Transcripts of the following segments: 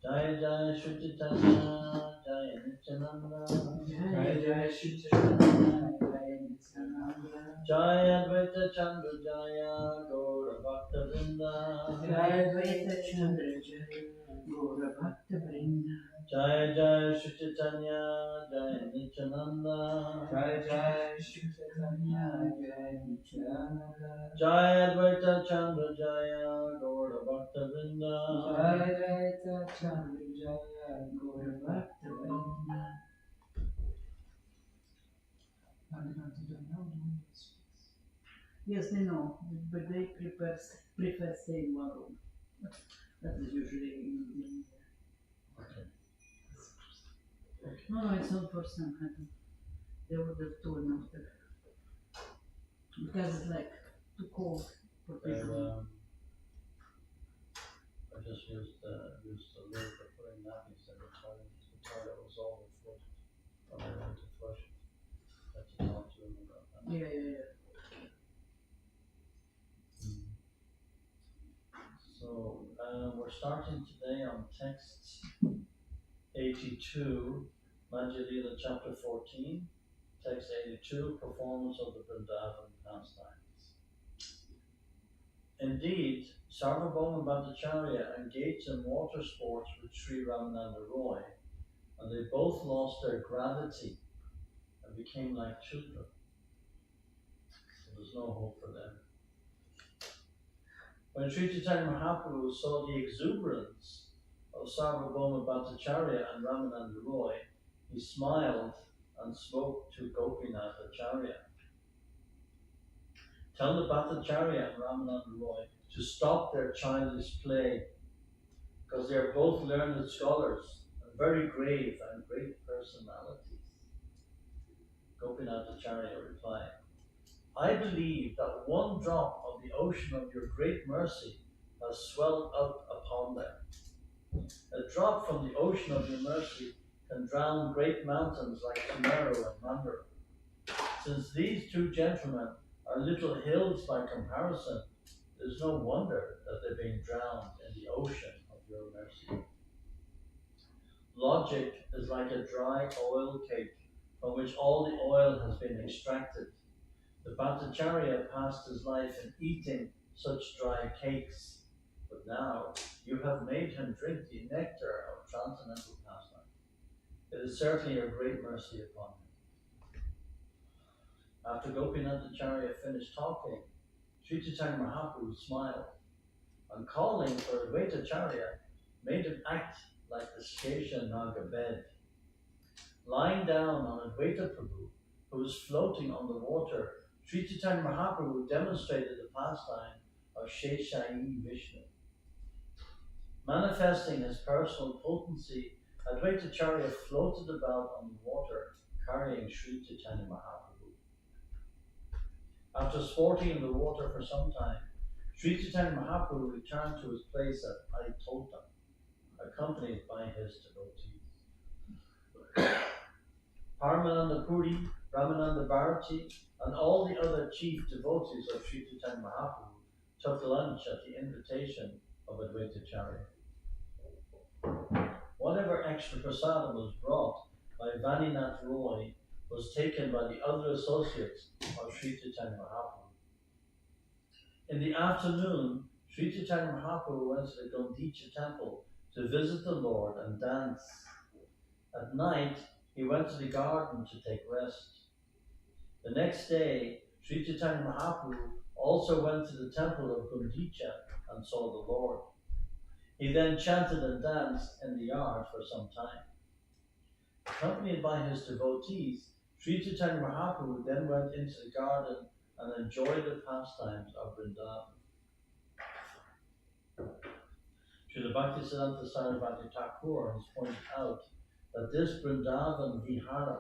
Jai Jai Shri Chaitanya, Jai Nityananda, Jai Jai Shri Chaitanya, Jai Nityananda, Jai Advaita Chandra Jaya, Gaura Bhakta Vrinda, Jai Advaita Chandra Jaya, Gaura Bhakta Vrinda, Jai Jai Shri Chaitanya, Jai Nityananda, Jai Jai Shri Chaitanya, Jai Nityananda, Jai Advaita Chandra Jaya, Gaura Bhakta Vrinda, Jai Advaita Chandra Jaya, Gaura Bhakta Vrinda. Yes, they know, but they prefer staying one room. That is usually in India. No, it's not first time happened. They would have told me that because it's like too cold for people. I just used the lid for putting nappies in the toilet. The toilet was all flooded when I went to flush it. I had to talk to him about that. Yeah. So we're starting today on text 82, Madhya Lila chapter 14, text 82, performance of the Vrindavan pastimes. Indeed, Sarvabhauma Bhattacharya engaged in water sports with Sri Ramananda Roy, and they both lost their gravity and became like children. So there's no hope for them. When Sri Chaitanya Mahaprabhu saw the exuberance of Sarvabhauma Bhattacharya and Ramananda Roy, he smiled and spoke to Gopinath Acharya. Tell the Bhattacharya and Ramananda Roy to stop their childish play, because they are both learned scholars and very grave and great personalities. Gopinath Acharya replied, I believe that one drop of the ocean of your great mercy has swelled up upon them. A drop from the ocean of your mercy can drown great mountains like Sumeru and Mandara. Since these two gentlemen are little hills by comparison, it is no wonder that they're being drowned in the ocean of your mercy. Logic is like a dry oil cake from which all the oil has been extracted. The Bhattacharya passed his life in eating such dry cakes, but now you have made him drink the nectar of transcendental pastime. It is certainly a great mercy upon him. After Gopinath Acharya finished talking, Sri Chaitanya Mahaprabhu smiled, and calling for Advaita Acharya, made him act like the Shesha Naga bed. Lying down on Advaita Prabhu, who was floating on the water, Sri Chaitanya Mahaprabhu demonstrated the pastime of Sheshayi Vishnu. Manifesting his personal potency, Advaita Acharya floated about on the water, carrying Sri Chaitanya Mahaprabhu. After sporting in the water for some time, Sri Chaitanya Mahaprabhu returned to his place at Aitota, accompanied by his devotees. Paramananda Puri, Ramananda Bharati, and all the other chief devotees of Sri Chaitanya Mahaprabhu took lunch at the invitation of Advaita Acharya. Whatever extra prasadam was brought by Vaninath Roy was taken by the other associates of Sri Chaitanya Mahaprabhu. In the afternoon, Sri Chaitanya Mahaprabhu went to the Gundicha temple to visit the Lord and dance. At night, he went to the garden to take rest. The next day, Sri Chaitanya Mahaprabhu also went to the temple of Gundicha and saw the Lord. He then chanted and danced in the yard for some time. Accompanied by his devotees, Sri Chaitanya Mahaprabhu then went into the garden and enjoyed the pastimes of Vrindavan. Srila Bhaktisiddhanta Sarasvati Thakur has pointed out that this Vrindavan Vihara,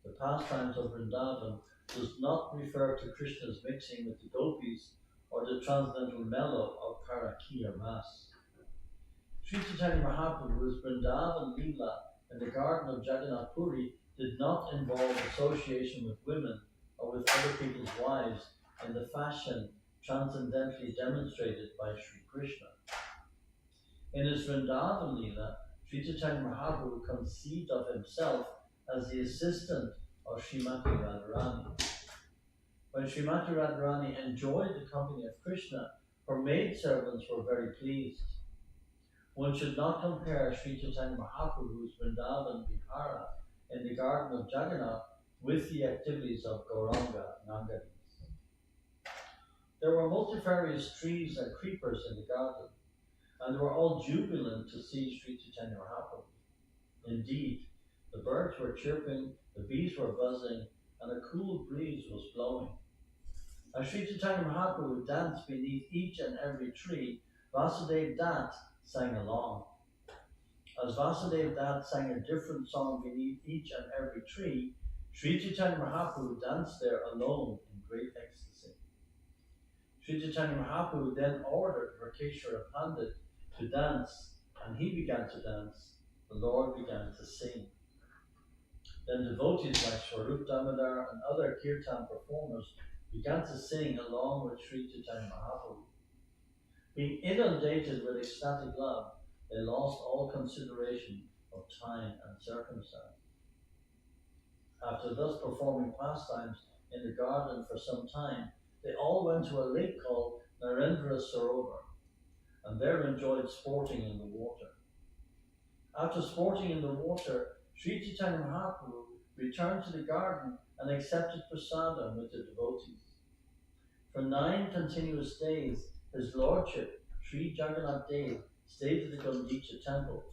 the pastimes of Vrindavan, does not refer to Krishna's mixing with the gopis or the transcendental mellow of Parakiya Ras. Sri Chaitanya Mahaprabhu's Vrindavan Leela in the garden of Jagannath Puri did not involve association with women or with other people's wives in the fashion transcendentally demonstrated by Sri Krishna. In his Vrindavan Leela, Sri Chaitanya Mahaprabhu conceived of himself as the assistant of Srimati Radharani. When Srimati Radharani enjoyed the company of Krishna, her maidservants were very pleased. One should not compare Sri Chaitanya Mahaprabhu's Vrindavan Vihara in the garden of Jagannath with the activities of Gauranga Nangadis. There were multifarious trees and creepers in the garden, and they were all jubilant to see Sri Chaitanya Mahaprabhu. Indeed, the birds were chirping, the bees were buzzing, and a cool breeze was blowing. As Sri Chaitanya Mahaprabhu danced beneath each and every tree, Vasudev Dutt sang along. As Vasudev Dutt sang a different song beneath each and every tree, Sri Chaitanya Mahaprabhu danced there alone in great ecstasy. Sri Chaitanya Mahaprabhu then ordered Rakeshwara Pandit to dance, and he began to dance. The Lord began to sing. Then devotees like Swarup Damodar and other kirtan performers began to sing along with Sri Chaitanya Mahaprabhu. Being inundated with ecstatic love, they lost all consideration of time and circumstance. After thus performing pastimes in the garden for some time, they all went to a lake called Narendra Sarovar, and there enjoyed sporting in the water. After sporting in the water, Sri Chaitanya Mahaprabhu returned to the garden and accepted prasadam with the devotees. For 9 continuous days, his lordship, Sri Jagannath Dev, stayed at the Gundicha temple.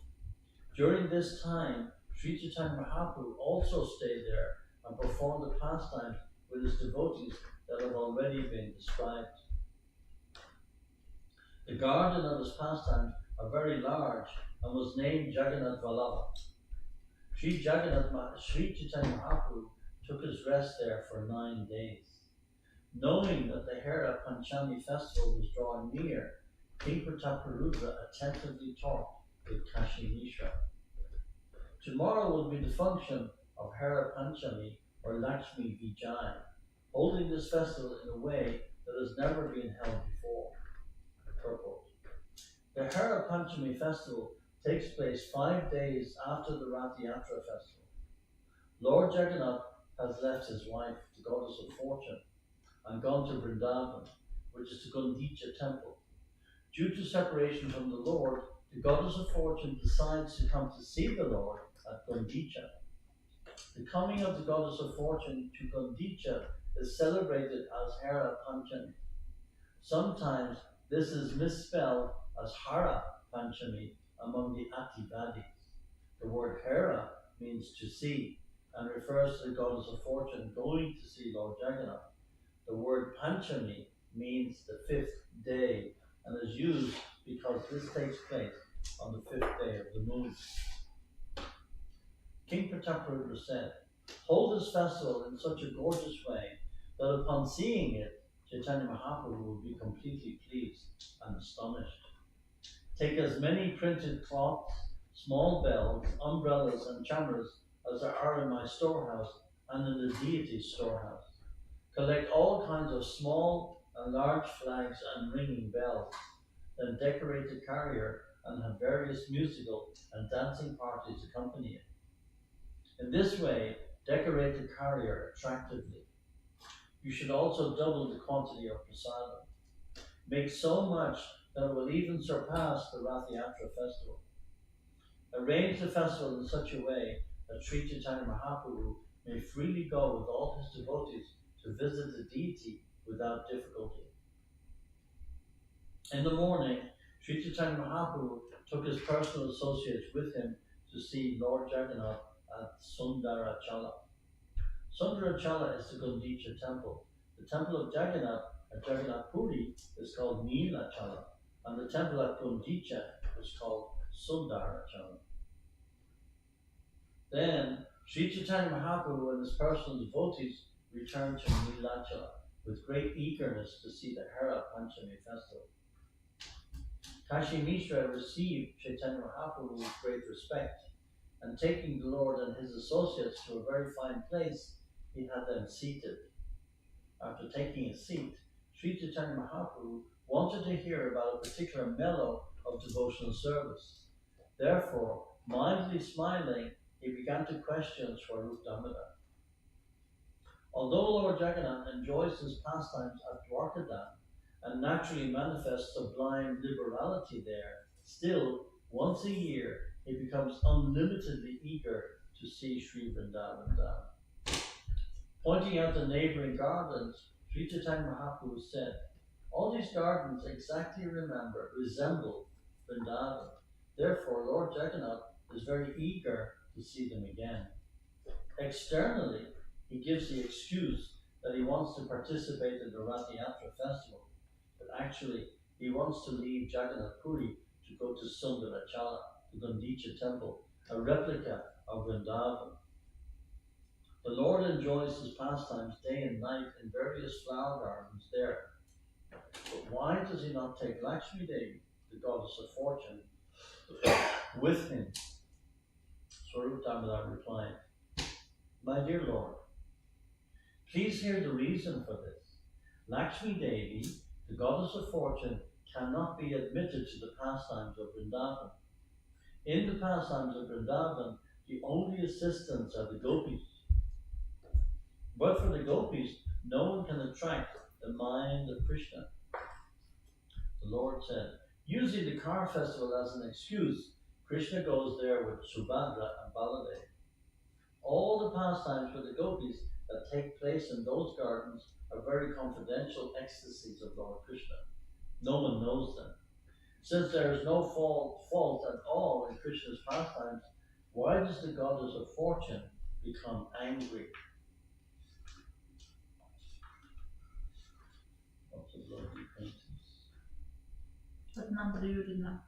During this time, Sri Chaitanya Mahaprabhu also stayed there and performed the pastimes with his devotees that have already been described. The garden of his pastimes are very large and was named Jagannath Vallabha. Sri Chaitanya Mahaprabhu took his rest there for 9 days. Knowing that the Hera Panchami festival was drawing near, King Prataparudra attentively talked with Kashi Mishra. Tomorrow will be the function of Hera Panchami or Lakshmi Vijay, holding this festival in a way that has never been held before. Purport. The Hera Panchami festival takes place 5 days after the Rath Yatra festival. Lord Jagannath has left his wife, the goddess of fortune, and gone to Vrindavan, which is the Gundicha temple. Due to separation from the Lord, the goddess of fortune decides to come to see the Lord at Gundicha. The coming of the goddess of fortune to Gundicha is celebrated as Hera Panchami. Sometimes this is misspelled as Hara Panchami among the Ativadis. The word Hera means to see and refers to the goddess of fortune going to see Lord Jagannath. The word Panchami means the 5th day and is used because this takes place on the 5th day of the moon. King Prataparudra said, "Hold this festival in such a gorgeous way that upon seeing it, Chaitanya Mahaprabhu will be completely pleased and astonished. Take as many printed cloths, small bells, umbrellas, and chammers as there are in my storehouse and in the deity's storehouse. Collect all kinds of small and large flags and ringing bells. Then decorate the carrier and have various musical and dancing parties accompany it. In this way, decorate the carrier attractively. You should also double the quantity of prasadam. Make so much that it will even surpass the Rath Yatra festival. Arrange the festival in such a way that Sri Chaitanya Mahaprabhu may freely go with all his devotees to visit the deity without difficulty." In the morning, Sri Chaitanya Mahaprabhu took his personal associates with him to see Lord Jagannath at Sundarachala. Sundarachala is the Gundicha temple. The temple of Jagannath at Jagannath Puri is called Neelachala, and the temple at Gundicha is called Sundarachala. Then Sri Chaitanya Mahaprabhu and his personal devotees returned to Neelachala with great eagerness to see the Hera Panchami festival. Kashi Mishra received Chaitanya Mahaprabhu with great respect, and taking the Lord and his associates to a very fine place, he had them seated. After taking a seat, Sri Chaitanya Mahaprabhu wanted to hear about a particular mellow of devotional service. Therefore, Mildly smiling, he began to question Swarup Damodar. Although Lord Jagannath enjoys his pastimes at Dwarkadam and naturally manifests sublime liberality there, still, once a year, he becomes unlimitedly eager to see Sri Vrindavan Dham. Pointing out the neighboring gardens, Sri Chaitanya Mahaprabhu said, all these gardens exactly resemble Vrindavan. Therefore, Lord Jagannath is very eager to see them again. Externally, he gives the excuse that he wants to participate in the Rath Yatra festival, but actually he wants to leave Jagannath Puri to go to Sundarachala, the Gundicha temple, a replica of Vrindavan. The Lord enjoys his pastimes day and night in various flower gardens there. But why does he not take Lakshmi Devi, the goddess of fortune, with him? Swarup Damodar replied, my dear Lord, please hear the reason for this. Lakshmi Devi, the goddess of fortune, cannot be admitted to the pastimes of Vrindavan. In the pastimes of Vrindavan, the only assistants are the gopis. But for the gopis, no one can attract the mind of Krishna. The Lord said, using the car festival as an excuse, Krishna goes there with Subhadra and Baladev. All the pastimes for the gopis that take place in those gardens are very confidential ecstasies of Lord Krishna. No one knows them. Since there is no fault at all in Krishna's pastimes, why does the goddess of fortune become angry? Lots of lovely paintings. What number are you reading now?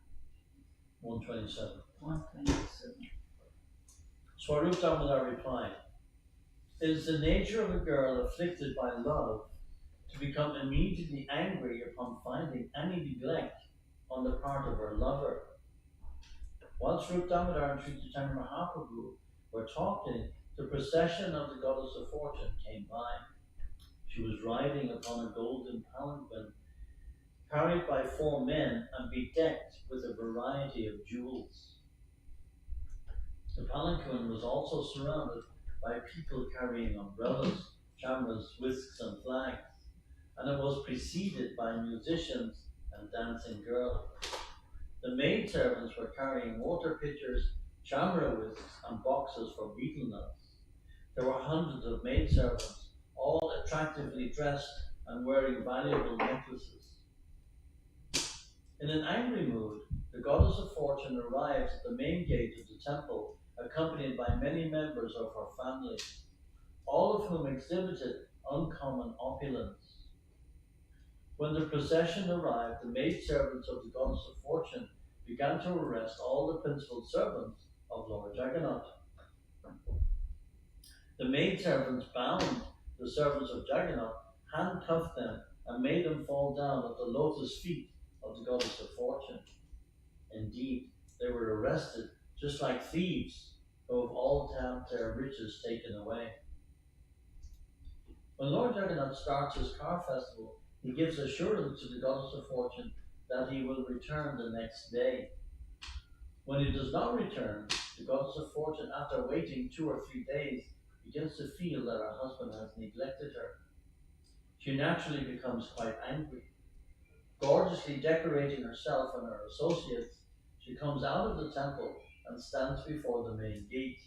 127. 127. Swarup Damodar replied, it is the nature of a girl afflicted by love to become immediately angry upon finding any neglect on the part of her lover. While Swarup Damodar and Sri Chaitanya Mahaprabhu were talking, the procession of the goddess of fortune came by. She was riding upon a golden palanquin, carried by 4 men and bedecked with a variety of jewels. The palanquin was also surrounded by people carrying umbrellas, cameras, whisks, and flags, and it was preceded by musicians and dancing girls. The maidservants were carrying water pitchers, chamra whisks, and boxes for betel nuts. There were hundreds of maidservants, all attractively dressed and wearing valuable necklaces. In an angry mood, the goddess of fortune arrives at the main gate of the temple, accompanied by many members of her family, all of whom exhibited uncommon opulence. When the procession arrived, the maidservants of the goddess of fortune began to arrest all the principal servants of Lord Jagannath. The maidservants bound the servants of Jagannath, handcuffed them, and made them fall down at the lotus feet of the goddess of fortune. Indeed, they were arrested just like thieves who have all their riches taken away. When Lord Jagannath starts his car festival, he gives assurance to the goddess of fortune that he will return the next day. When he does not return, the goddess of fortune, after waiting 2 or 3 days, begins to feel that her husband has neglected her. She naturally becomes quite angry. Gorgeously decorating herself and her associates, she comes out of the temple and stands before the main gate.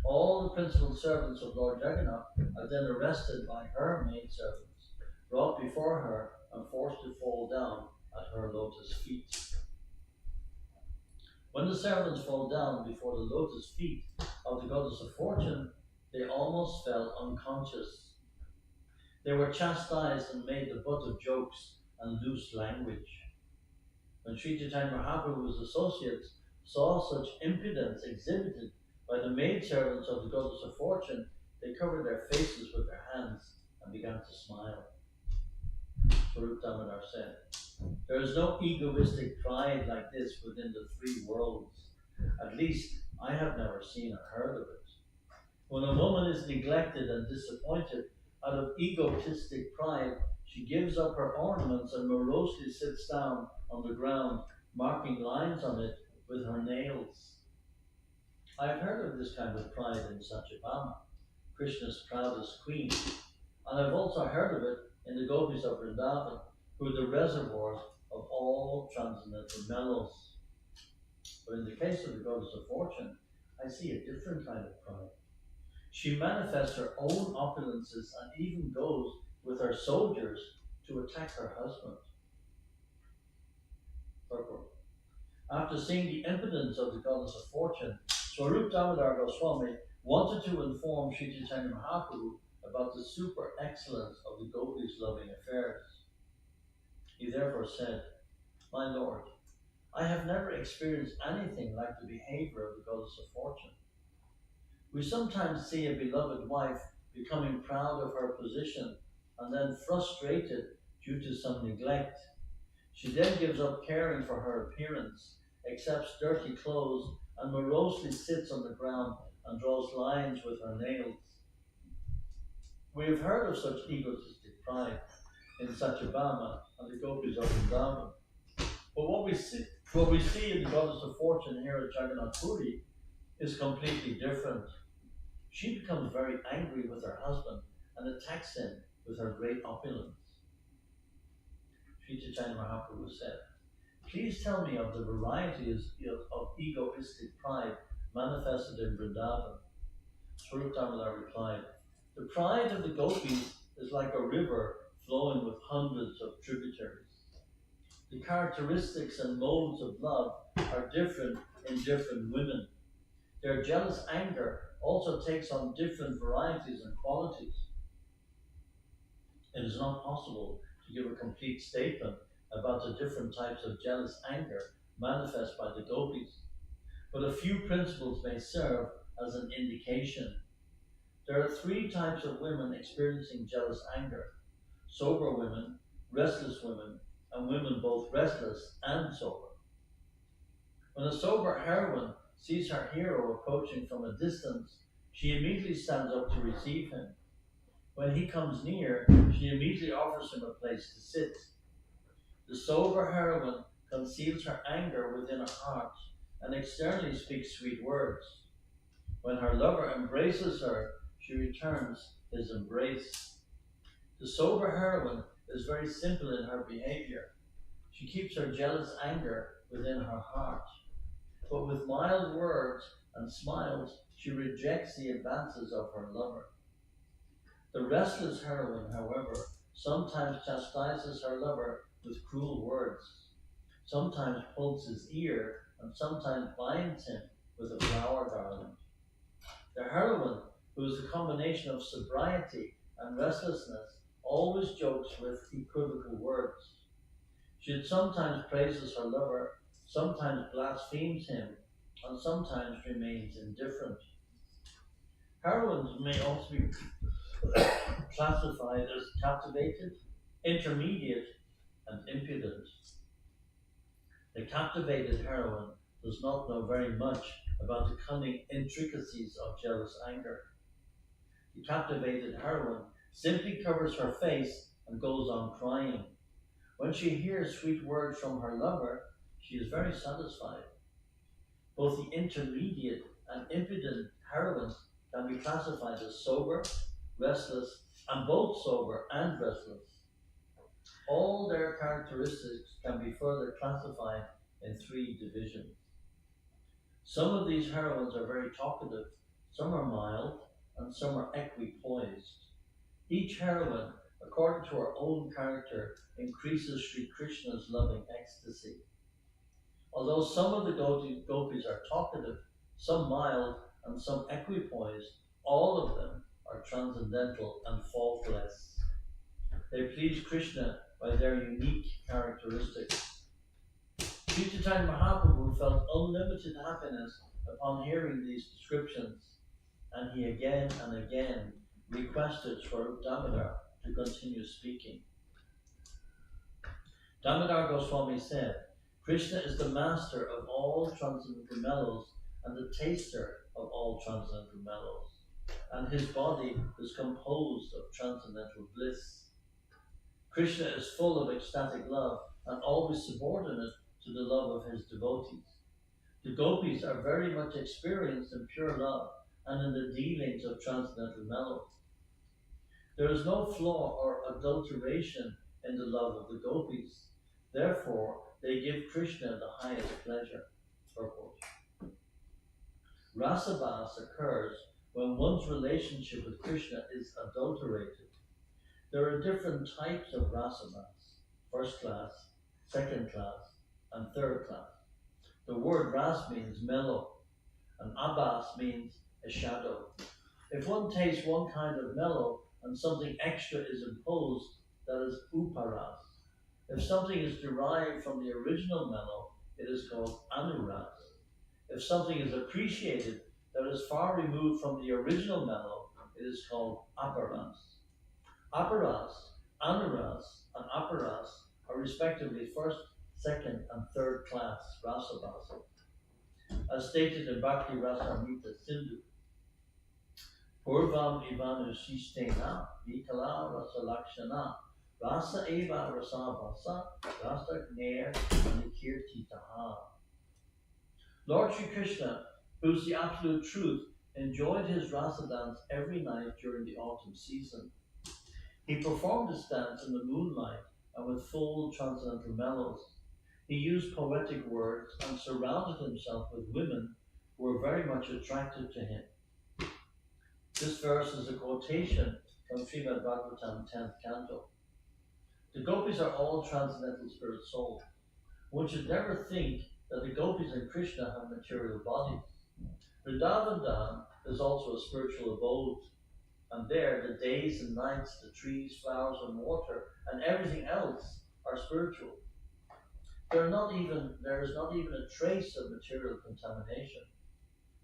All the principal servants of Lord Jagannath are then arrested by her maidservants, brought before her and forced to fall down at her lotus feet. When the servants fall down before the lotus feet of the goddess of fortune, they almost fell unconscious. They were chastised and made the butt of jokes and loose language. When Sri Chaitanya Mahaprabhu's associates saw such impudence exhibited by the maidservants of the goddess of fortune, they covered their faces with their hands and began to smile. Swarup Damodar said, there is no egoistic pride like this within the 3 worlds. At least I have never seen or heard of it. When a woman is neglected and disappointed out of egotistic pride, she gives up her ornaments and morosely sits down on the ground, marking lines on it with her nails. I've heard of this kind of pride in Satyabhama, Krishna's proudest queen, and I've also heard of it in the gopis of Vrindavan, who are the reservoirs of all transcendental mellows. But in the case of the goddess of fortune, I see a different kind of pride. She manifests her own opulences and even goes with her soldiers to attack her husband. Purport. After seeing the impotence of the goddess of fortune, Swarup Damodar Goswami wanted to inform Sri Chaitanya Mahaprabhu about the super excellence of the gopis' loving affairs. He therefore said, "My lord, I have never experienced anything like the behavior of the goddess of fortune. We sometimes see a beloved wife becoming proud of her position and then frustrated due to some neglect. She then gives up caring for her appearance, accepts dirty clothes, and morosely sits on the ground and draws lines with her nails. We have heard of such egotistic pride in Satyabhama and the gopis of Vrindavan. But what we see in the goddess of fortune here at Jagannath Puri is completely different. She becomes very angry with her husband and attacks him with her great opulence." Sri Chaitanya Mahaprabhu said, "Please tell me of the varieties of egoistic pride manifested in Vrindavan." Swarup Damodar replied, "The pride of the gopis is like a river flowing with hundreds of tributaries. The characteristics and modes of love are different in different women. Their jealous anger also takes on different varieties and qualities. It is not possible to give a complete statement about the different types of jealous anger manifest by the gopis, but a few principles may serve as an indication. There are three types of women experiencing jealous anger: sober women, restless women, and women both restless and sober. When a sober heroine sees her hero approaching from a distance, she immediately stands up to receive him. When he comes near, she immediately offers him a place to sit. The sober heroine conceals her anger within her heart and externally speaks sweet words. When her lover embraces her, she returns his embrace. The sober heroine is very simple in her behavior. She keeps her jealous anger within her heart. But with mild words and smiles, she rejects the advances of her lover. The restless heroine, however, sometimes chastises her lover with cruel words, sometimes pulls his ear, and sometimes binds him with a flower garland. The heroine, who is a combination of sobriety and restlessness, always jokes with equivocal words. She sometimes praises her lover, sometimes blasphemes him, and sometimes remains indifferent. Heroines may also be classified as captivated, intermediate, and impudent. The captivated heroine does not know very much about the cunning intricacies of jealous anger. The captivated heroine simply covers her face and goes on crying. When she hears sweet words from her lover, she is very satisfied. Both the intermediate and impudent heroines can be classified as sober, restless, and both sober and restless. All their characteristics can be further classified in three divisions. Some of these heroines are very talkative, some are mild, and some are equipoised. Each heroine, according to her own character, increases Sri Krishna's loving ecstasy. Although some of the gopis are talkative, some mild, and some equipoised, all of them are transcendental and faultless. They please Krishna by their unique characteristics. Sri Chaitanya Mahaprabhu felt unlimited happiness upon hearing these descriptions, and he again and again requested Swarup Damodar to continue speaking. Damodar Goswami said, "Krishna is the master of all transcendental mellows and the taster of all transcendental mellows, and his body is composed of transcendental bliss. Krishna is full of ecstatic love and always subordinate to the love of his devotees. The gopis are very much experienced in pure love and in the dealings of transcendental mellow. There is no flaw or adulteration in the love of the gopis. Therefore, they give Krishna the highest pleasure. Purport. Rasabhas occurs when one's relationship with Krishna is adulterated. There are different types of rasabhas: first class, second class, and third class. The word ras means mellow, and abhas means a shadow. If one tastes one kind of mellow and something extra is imposed, that is uparas. If something is derived from the original mellow, it is called anuras. If something is appreciated that is far removed from the original mellow, it is called aparas. Aparas, anuras, and aparas are respectively first, second, and third class rasabhasa, as stated in Bhakti Rasamrita Sindhu. Purvam ivanu sistena vikala rasa lakshana rasa eva rasabhasa rasa gner nikirtitaha. Lord Sri Krishna, who is the absolute truth, enjoyed his rasa dance every night during the autumn season. He performed this dance in the moonlight and with full transcendental mellows. He used poetic words and surrounded himself with women who were very much attracted to him. This verse is a quotation from Srimad Bhagavatam 10th canto. The gopis are all transcendental spirit souls. One should never think that the gopis and Krishna have material bodies. Vrindavan is also a spiritual abode, and there the days and nights, the trees, flowers, and water, and everything else are spiritual. There is not even a trace of material contamination.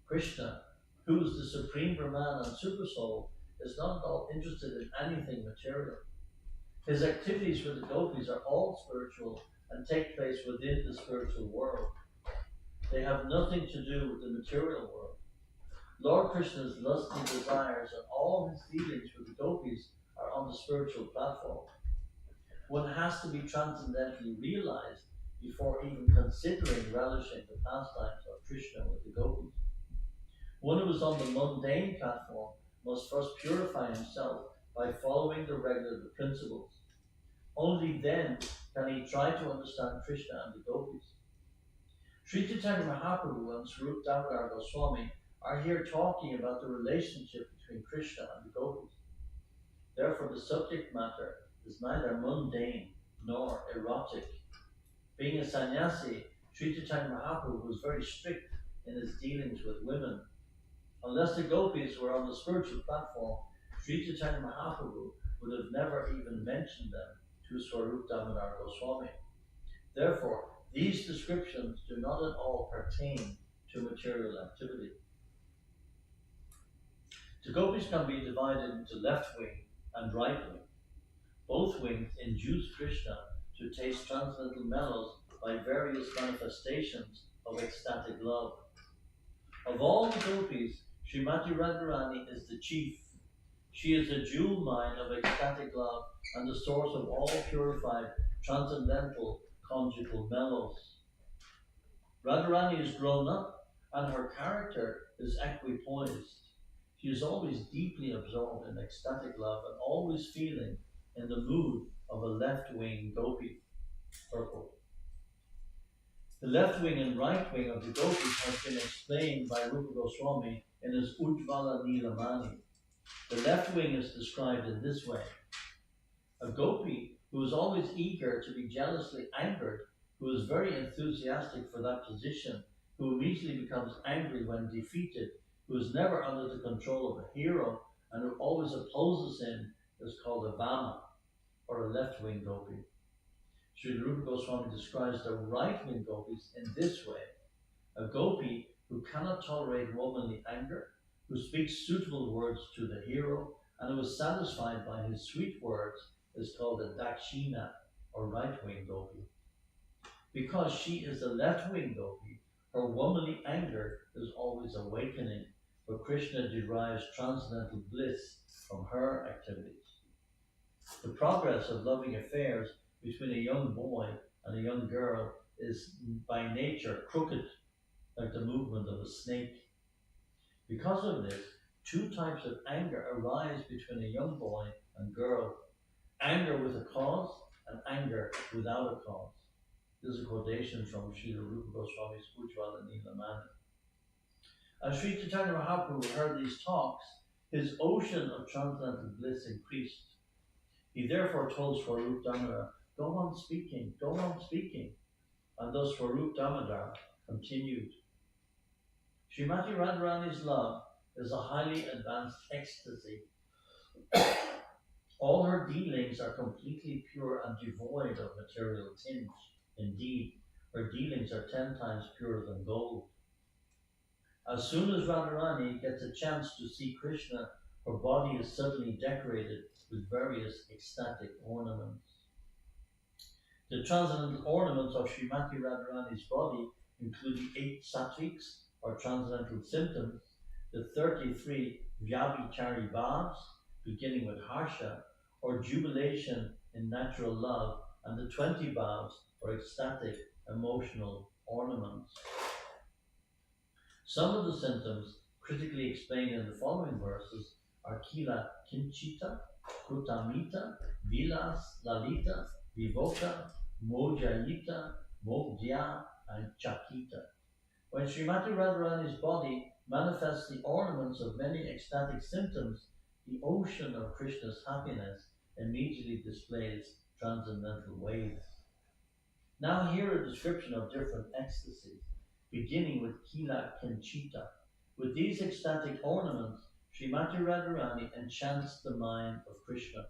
Krishna, who is the supreme Brahman and Supersoul, is not at all interested in anything material. His activities with the gopis are all spiritual and take place within the spiritual world. They have nothing to do with the material world. Lord Krishna's lusty desires and all his dealings with the gopis are on the spiritual platform. One has to be transcendentally realized before even considering relishing the pastimes of Krishna with the gopis. One who is on the mundane platform must first purify himself by following the regular principles. Only then can he try to understand Krishna and the gopis. Sri Chaitanya Mahaprabhu and Swarup Damodar Goswami are here talking about the relationship between Krishna and the gopis. Therefore, the subject matter is neither mundane nor erotic. Being a sannyasi, Sri Chaitanya Mahaprabhu was very strict in his dealings with women. Unless the gopis were on the spiritual platform, Sri Chaitanya Mahaprabhu would have never even mentioned them to Swarup Damodar Goswami. Therefore, these descriptions do not at all pertain to material activity. The gopis can be divided into left wing and right wing. Both wings induce Krishna to taste transcendental mellows by various manifestations of ecstatic love. Of all the gopis, Srimati Radharani is the chief. She is a jewel mine of ecstatic love and the source of all purified transcendental conjugal mellows. Radharani is grown up and her character is equipoised. She is always deeply absorbed in ecstatic love and always feeling in the mood of a left-wing gopi. Purport. The left wing and right wing of the gopis has been explained by Rupa Goswami in his Ujjvala Nilamani. The left wing is described in this way. A gopi who is always eager to be jealously angered, who is very enthusiastic for that position, who immediately becomes angry when defeated, who is never under the control of a hero, and who always opposes him, is called a Vama, or a left wing gopi. Sri Rupa Goswami describes the right wing gopis in this way. A gopi who cannot tolerate womanly anger, who speaks suitable words to the hero, and who is satisfied by his sweet words, is called a Dakshina, or right wing gopi. Because she is a left wing gopi, her womanly anger is always awakening, for Krishna derives transcendental bliss from her activities. The progress of loving affairs between a young boy and a young girl is by nature crooked. like the movement of a snake. Because of this, two types of anger arise between a young boy and girl: anger with a cause and anger without a cause. This is a quotation from Srila Rupa Goswami's Ujjvala Nilamani. As Sri Chaitanya Mahaprabhu heard these talks, his ocean of transcendental bliss increased. He therefore told Swarup Damodar, go on speaking, go on speaking. And thus Swarup Damodar continued. Srimati Radharani's love is a highly advanced ecstasy. All her dealings are completely pure and devoid of material tinge. Indeed, her dealings are 10 times purer than gold. As soon as Radharani gets a chance to see Krishna, her body is suddenly decorated with various ecstatic ornaments. The transcendental ornaments of Srimati Radharani's body include the 8 satviks, or transcendental symptoms, the 33 vyabhichari bhavs, beginning with harsha, or jubilation in natural love, and the 20 bhavs, or ecstatic emotional ornaments. Some of the symptoms, critically explained in the following verses, are Kila Kinchita, Krutamita, Vilas, Lalita, Vivoka, Mojayita, Mogdya, and Chakita. When Srimati Radharani's body manifests the ornaments of many ecstatic symptoms, the ocean of Krishna's happiness immediately displays transcendental waves. Now hear a description of different ecstasies, beginning with Kila Kinchita. With these ecstatic ornaments, Srimati Radharani enchants the mind of Krishna.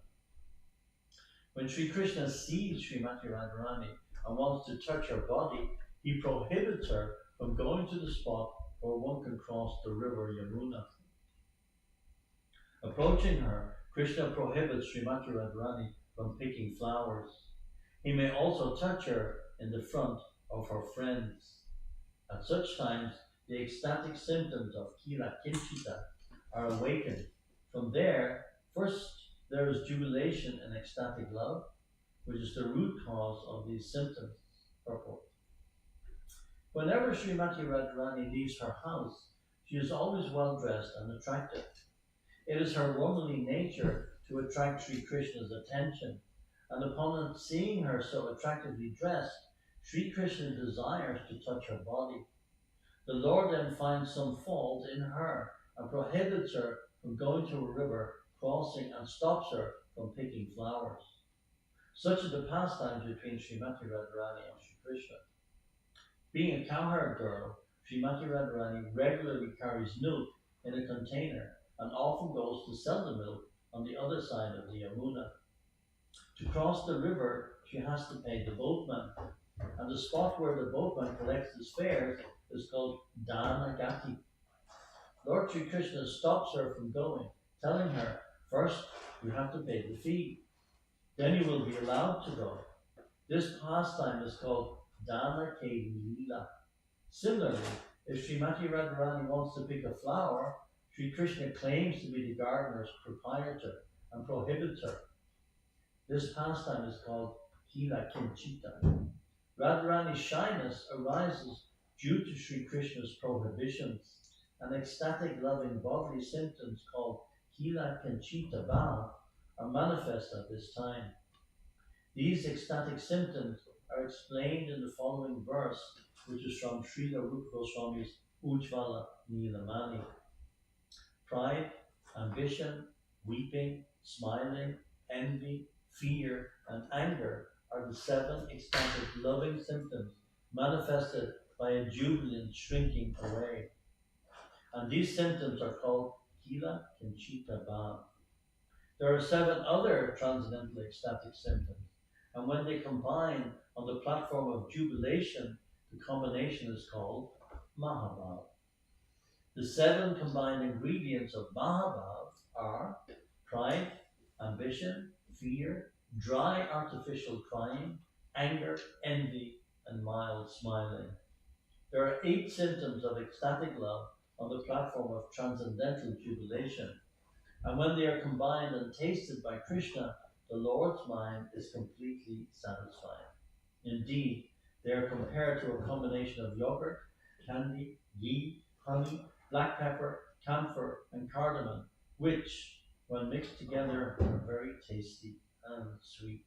When Sri Krishna sees Srimati Radharani and wants to touch her body, he prohibits her from going to the spot where one can cross the river Yamuna. Approaching her, Krishna prohibits Srimati Radharani from picking flowers. He may also touch her in the front of her friends. At such times, the ecstatic symptoms of Kila Kinchita are awakened. From there, first there is jubilation and ecstatic love, which is the root cause of these symptoms. Purport. Whenever Srimati Radharani leaves her house, she is always well dressed and attractive. It is her womanly nature to attract Sri Krishna's attention, and upon seeing her so attractively dressed, Sri Krishna desires to touch her body. The Lord then finds some fault in her and prohibits her from going to a river, crossing, and stops her from picking flowers. Such are the pastimes between Srimati Radharani and Sri Krishna. Being a cowherd girl, Srimati Radharani regularly carries milk in a container and often goes to sell the milk on the other side of the Yamuna. To cross the river, she has to pay the boatman, and the spot where the boatman collects his fares is called Dhanagati. Lord Sri Krishna stops her from going, telling her, first you have to pay the fee, then you will be allowed to go. This pastime is called Dana Kedi Lila. Similarly, if Srimati Radharani wants to pick a flower, Sri Krishna claims to be the gardener's proprietor and prohibits her. This pastime is called Kila Kinchita. Radharani's shyness arises due to Sri Krishna's prohibitions. And ecstatic loving bodily symptoms called Kila Kinchita Bhav are manifest at this time. These ecstatic symptoms are explained in the following verse, which is from Srila Rupa Goswami's Ujjvala Nilamani. Pride, ambition, weeping, smiling, envy, fear, and anger are the 7 ecstatic loving symptoms manifested by a jubilant shrinking away. And these symptoms are called Kila Kinchita Bhav. There are 7 other transcendental ecstatic symptoms, and when they combine on the platform of jubilation, the combination is called Mahabhav. The 7 combined ingredients of Mahabhav are pride, ambition, fear, dry artificial crying, anger, envy, and mild smiling. There are 8 symptoms of ecstatic love on the platform of transcendental jubilation, and when they are combined and tasted by Krishna, the Lord's mind is completely satisfied. Indeed, they are compared to a combination of yogurt candy, ghee, honey, black pepper, camphor, and cardamom, which, when mixed together, are very tasty and sweet.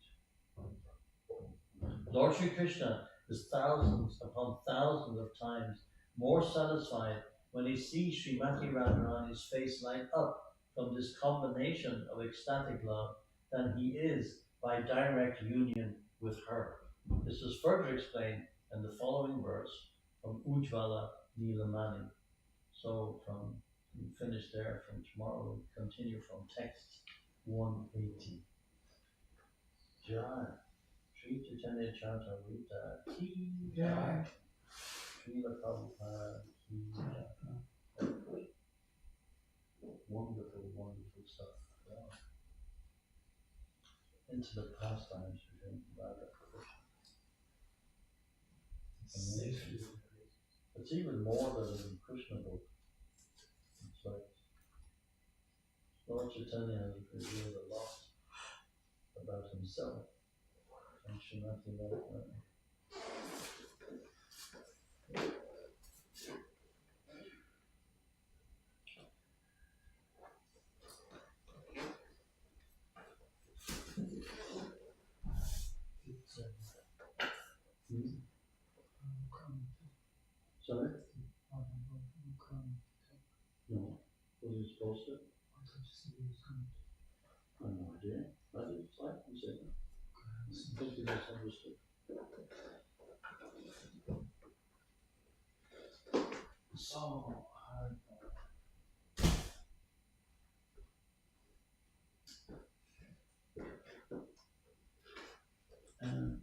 Lord Sri Krishna is thousands upon thousands of times more satisfied when he sees Srimati Radharani's face light up from this combination of ecstatic love than he is by direct union with her. This is further explained in the following verse from Ujjvala Nilamani. So we finish there. From tomorrow we'll continue from text 180. Jai. Sri Chaitanya Charitamrita ki jai. Srila Prabhupada ki jai. Wonderful, wonderful stuff. Wow. Into the pastimes we're doing Radha Krishna. Amazing. It's even more than in Krishna book. It's like Lord Chaitanya has revealed a lot about himself and Srimati Radharani. Sorry? No. Was he supposed to? I have no idea. I didn't like him say that. I think he misunderstood. So, and